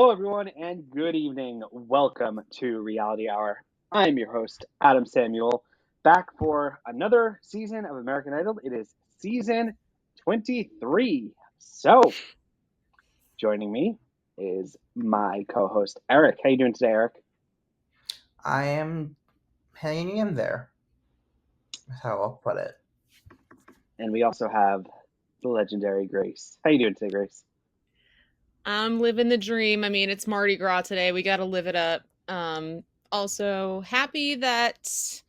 Hello, everyone, and good evening. Welcome to Reality Hour. I'm your host, Adam Samuel, back for another season of American Idol. It is season 23. So, joining me is my co-host, Eric. How you doing today, Eric? I am hanging in there. That's how I'll put it. And we also have the legendary Grace. How you doing today, Grace? I'm living the dream. I mean, it's Mardi Gras today. We got to live it up. Also, happy that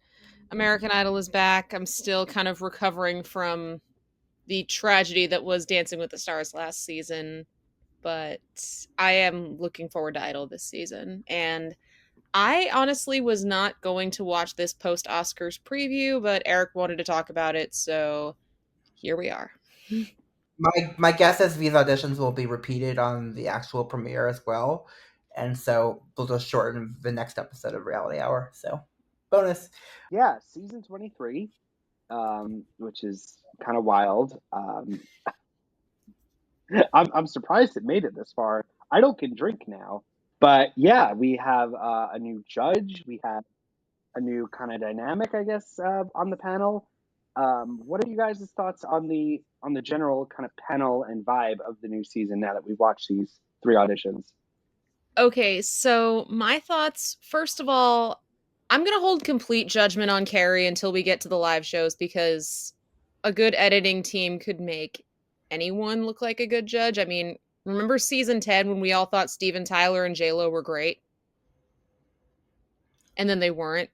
American Idol is back. I'm still kind of recovering from the tragedy that was Dancing with the Stars last season, but I am looking forward to Idol this season. And I honestly was not going to watch this post Oscars preview, but Eric wanted to talk about it, so here we are. My guess is these auditions will be repeated on the actual premiere as well, and so they'll just shorten the next episode of Reality Hour. So, bonus. Yeah, season 23, which is kind of wild. I'm surprised it made it this far. Idol can drink now. But yeah, we have a new judge. We have a new kind of dynamic, I guess, on the panel. What are you guys' thoughts on the general kind of panel and vibe of the new season now that we've watched these three auditions? Okay, so my thoughts, first of all, I'm going to hold complete judgment on Carrie until we get to the live shows because a good editing team could make anyone look like a good judge. I mean, remember season 10 when we all thought Steven Tyler and J-Lo were great? And then they weren't.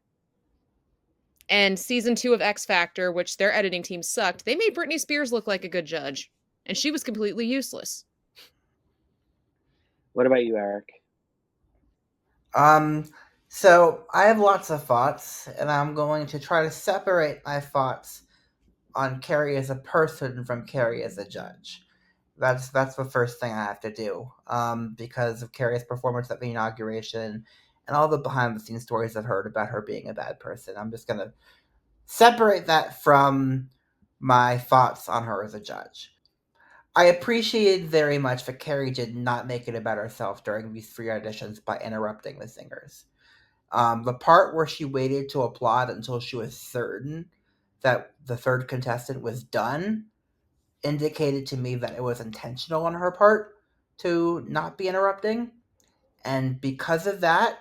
And season 2 of X Factor, which their editing team sucked, they made Britney Spears look like a good judge. And she was completely useless. What about you, Eric? Um, so I have lots of thoughts, and I'm going to try to separate my thoughts on Carrie as a person from Carrie as a judge. That's the first thing I have to do, because of Carrie's performance at the inauguration and all the behind the scenes stories I've heard about her being a bad person. I'm just gonna separate that from my thoughts on her as a judge. I appreciated very much that Carrie did not make it about herself during these three auditions by interrupting the singers. The part where she waited to applaud until she was certain that the third contestant was done indicated to me that it was intentional on her part to not be interrupting. And because of that,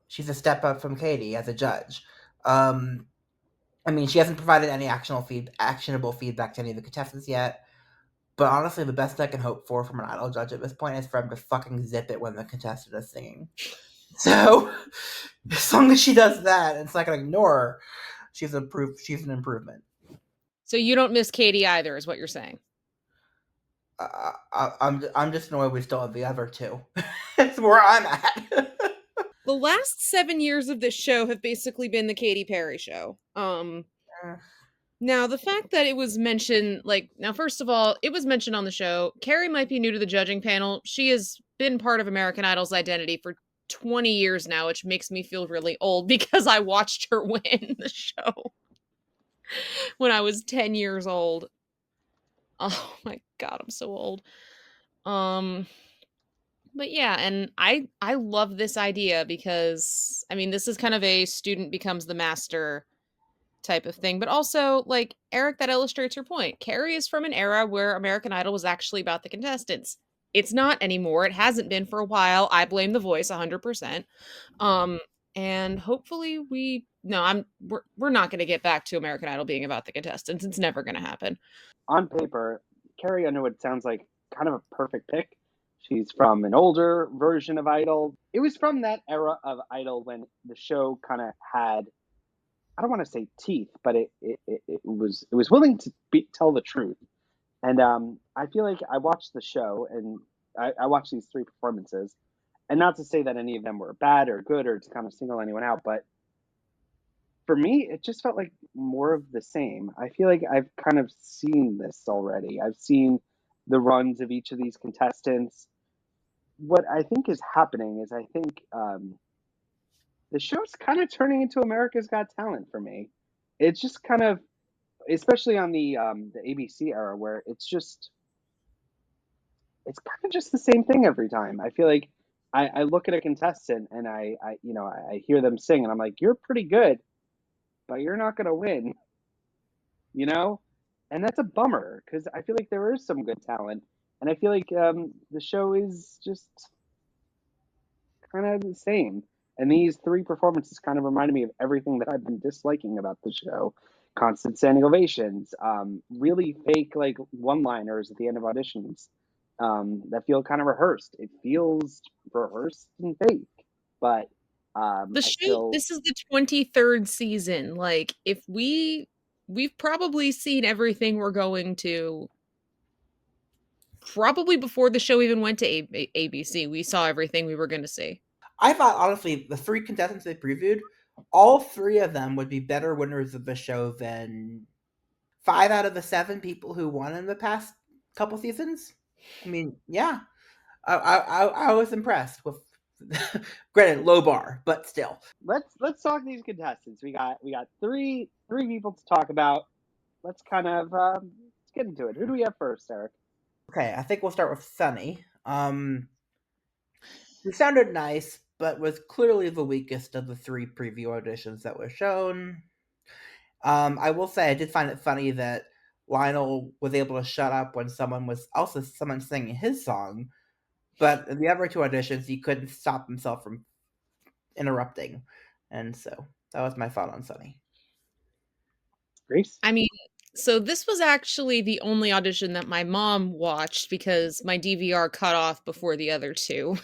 she's a step up from Katie as a judge. Um, I mean, she hasn't provided any actionable feedback to any of the contestants yet. But honestly, the best I can hope for from an idol judge at this point is for him to fucking zip it when the contestant is singing. So, as long as she does that, and it's not gonna ignore her, she's an improvement. So you don't miss Katie either, is what you're saying. I'm just annoyed we still have the other two. That's where I'm at. The last 7 years of this show have basically been the Katy Perry show. Now the fact that it was mentioned, now first of all, it was mentioned on the show. Carrie might be new to the judging panel. She has been part of American Idol's identity for 20 years now, which makes me feel really old because I watched her win the show when I was 10 years old. Oh my god, I'm so old. But yeah, and I love this idea because I mean, this is kind of a student becomes the master type of thing, but also like Eric, that illustrates your point. Carrie is from an era where American Idol was actually about the contestants. It's not anymore. It hasn't been for a while. I blame the voice 100%. Um and hopefully we're not going to get back to American Idol being about the contestants. It's never going to happen. On paper, Carrie Underwood sounds like kind of a perfect pick. She's from an older version of Idol. It was from that era of Idol when the show kind of had, I don't want to say teeth, but it was willing to tell the truth. And I feel like I watched the show and I watched these three performances, and not to say that any of them were bad or good or to kind of single anyone out, but for me, it just felt like more of the same. I feel like I've kind of seen this already. I've seen the runs of each of these contestants. What I think is happening is I think the show's kind of turning into America's Got Talent for me. It's just kind of, especially on the ABC era, where it's kind of just the same thing every time. I feel like I look at a contestant and I hear them sing and I'm like, you're pretty good, but you're not gonna win, you know? And that's a bummer because I feel like there is some good talent, and I feel like the show is just kind of the same. And these three performances kind of reminded me of everything that I've been disliking about the show. Constant standing ovations, really fake like one-liners at the end of auditions that feel kind of rehearsed. It feels rehearsed and fake, but The I show, still this is the 23rd season. Like, if we've probably seen everything we're going to, probably before the show even went to ABC, we saw everything we were going to see. I thought honestly the three contestants they previewed, all three of them would be better winners of the show than 5 out of the 7 people who won in the past couple seasons. I mean, yeah, I was impressed with. Granted, low bar, but still. let's talk these contestants. We got three people to talk about. Let's kind of let's get into it. Who do we have first, Eric? Okay, I think we'll start with Sunny. Who sounded nice, but was clearly the weakest of the 3 preview auditions that were shown. I will say I did find it funny that Lionel was able to shut up when someone singing his song, but in the other 2 auditions he couldn't stop himself from interrupting, and so that was my thought on Sunny. Grace? I mean, so this was actually the only audition that my mom watched because my DVR cut off before the other 2.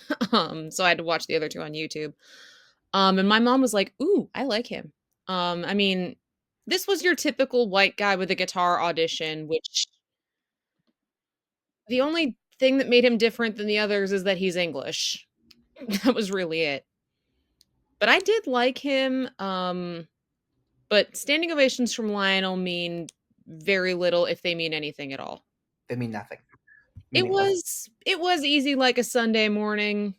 So I had to watch the other 2 on YouTube. And my mom was like, "Ooh, I like him." I mean, this was your typical white guy with a guitar audition, which the only thing that made him different than the others is that he's English. That was really it. But I did like him. But standing ovations from Lionel mean very little if they mean anything at all. They mean nothing. It Meaningless. was easy like a Sunday morning,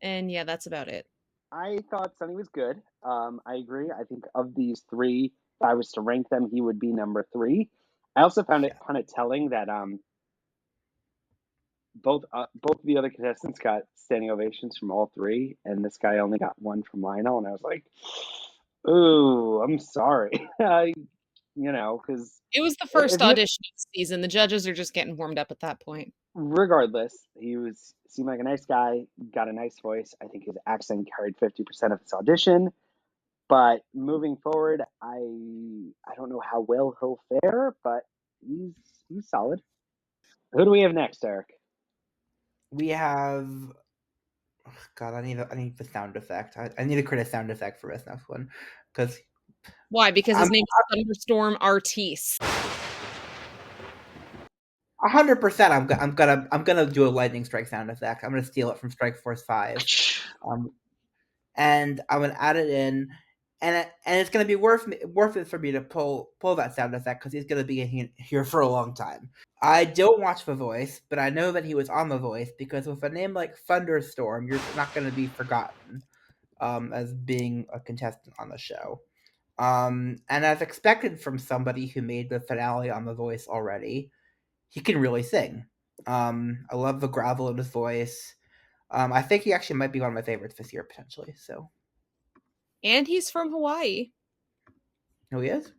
and yeah, that's about it. I thought Sunny was good. I agree. I think of these three, if I was to rank them, he would be number three. I also found it Yeah. kind of telling that both of the other contestants got standing ovations from all three, and this guy only got one from Lionel, and I was like, "Ooh, I'm sorry," because It was the if first you audition of the season. The judges are just getting warmed up at that point. regardless, seemed like a nice guy, got a nice voice. I think his accent carried 50% of his audition. But moving forward, I don't know how well he'll fare, but he's he's solid. Who do we have next, Eric? We have God, I need the sound effect. I need to create a sound effect for this next one because Why? Because I'm his name is Thunderstorm Artis. 100%. I'm gonna do a lightning strike sound effect. I'm gonna steal it from Strike Force 5. And I'm gonna add it in, and it's gonna be worth it for me to pull that sound effect because he's gonna be here for a long time. I don't watch The Voice, but I know that he was on The Voice because with a name like Thunderstorm, you're not gonna be forgotten as being a contestant on the show. And as expected from somebody who made the finale on The Voice already, he can really sing. I love the gravel in his voice. I think he actually might be one of my favorites this year potentially. So, And he's from Hawaii. who he is?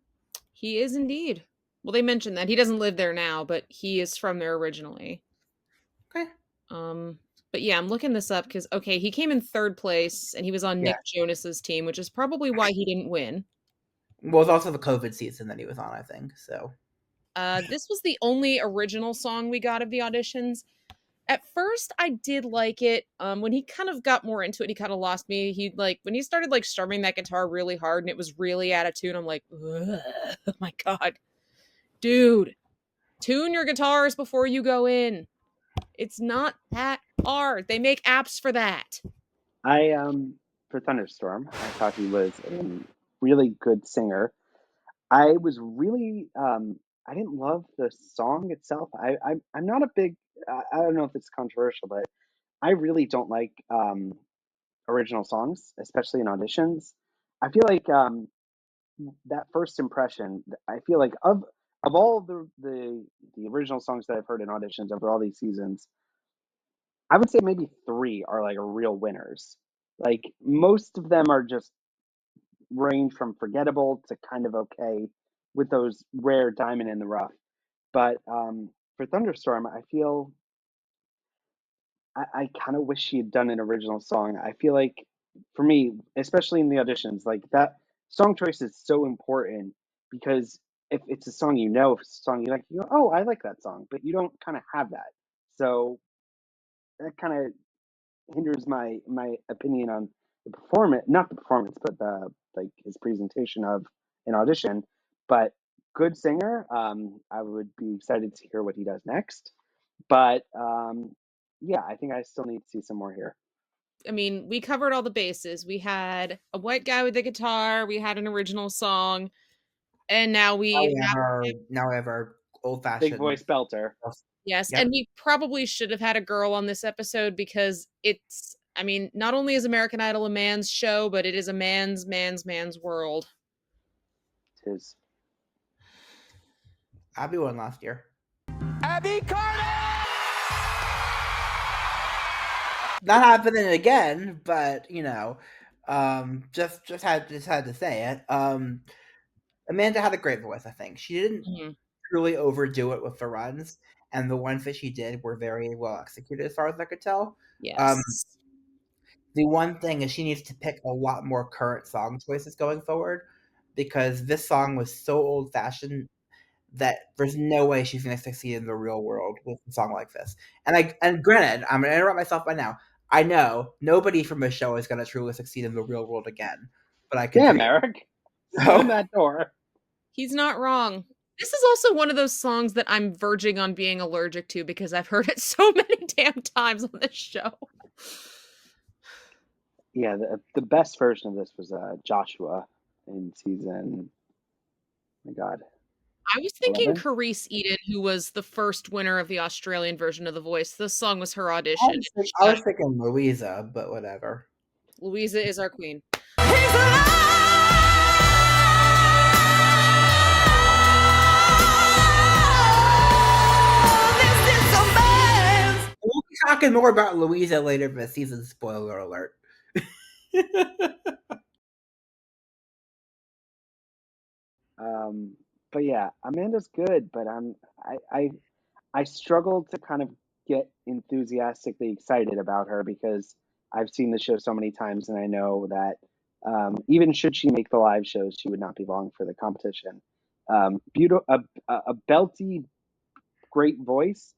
He is indeed. Well, they mentioned that. He doesn't live there now, but he is from there originally. Okay. But yeah, I'm looking this up because okay, he came in 3rd place and he was on Yeah. Nick Jonas's team, which is probably why he didn't win. Well, it's also the COVID season that he was on, I think. So, This was the only original song we got of the auditions. At first, I did like it. When he kind of got more into it, he kind of lost me. He like when he started like strumming that guitar really hard and it was really out of tune. I'm like, oh my god, dude, tune your guitars before you go in. It's not that hard. They make apps for that. I for Thunderstorm, I thought he was a really good singer. I was really I didn't love the song itself. I'm not a big I don't know if it's controversial, but I really don't like original songs, especially in auditions. I feel like that first impression, I feel like of all the original songs that I've heard in auditions over all these seasons, I would say maybe 3 are like real winners. Like most of them are just range from forgettable to kind of okay with those rare diamond in the rough. But for Thunderstorm, I feel I kind of wish she had done an original song. I feel like for me, especially in the auditions, like that song choice is so important because if it's a song you know, if it's a song you like, you go, oh, I like that song, but you don't kind of have that. So that kind of hinders my opinion on the performance, not the performance, but the like his presentation of an audition. But good singer. I would be excited to hear what he does next. But yeah, I think I still need to see some more here. I mean, we covered all the bases. We had a white guy with a guitar, we had an original song, and now we have Now we have our old Big fashioned. voice belter. yes, Yep. and we probably should have had a girl on this episode because it's I mean, not only is American Idol a man's show, but it is a man's world. Tis. Abby won last year. Abby Carter! Not happening again, but just had to say it. Amanda had a great voice. I think she didn't truly overdo it with the runs, and the ones that she did were very well executed, as far as I could tell. Yes. The one thing is she needs to pick a lot more current song choices going forward, because this song was so old fashioned that there's no way she's going to succeed in the real world with a song like this. And granted, I'm going to interrupt myself right now. I know nobody from this show is going to truly succeed in the real world again, but I can. Damn, Eric, slam that door. He's not wrong. This is also one of those songs that I'm verging on being allergic to because I've heard it so many damn times on this show. Yeah, the best version of this was Joshua in season. Oh my God. I was thinking 11? Carice Eden, who was the first winner of the Australian version of The Voice. This song was her audition. I was thinking Louisa, but whatever. Louisa is our queen. We'll be talking more about Louisa later this season. Spoiler alert. But yeah, Amanda's good, but I struggle to kind of get enthusiastically excited about her because I've seen the show so many times, and I know that even should she make the live shows, she would not be long for the competition. Beautiful, a belty, great voice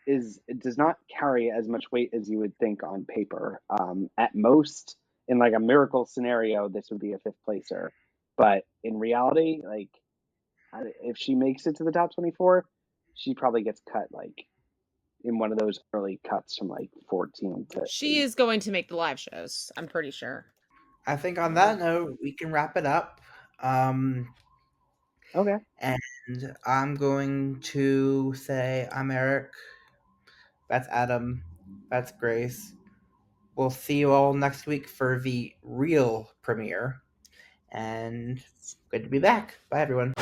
it does not carry as much weight as you would think on paper. At most, in like a miracle scenario, this would be a fifth placer, but in reality, like if she makes it to the top 24, she probably gets cut like in one of those early cuts from like 14 to. She is going to make the live shows, I'm pretty sure. I think on that note, we can wrap it up. Okay. And I'm going to say I'm Eric. That's Adam. That's Grace. We'll see you all next week for the real premiere. And good to be back. Bye, everyone.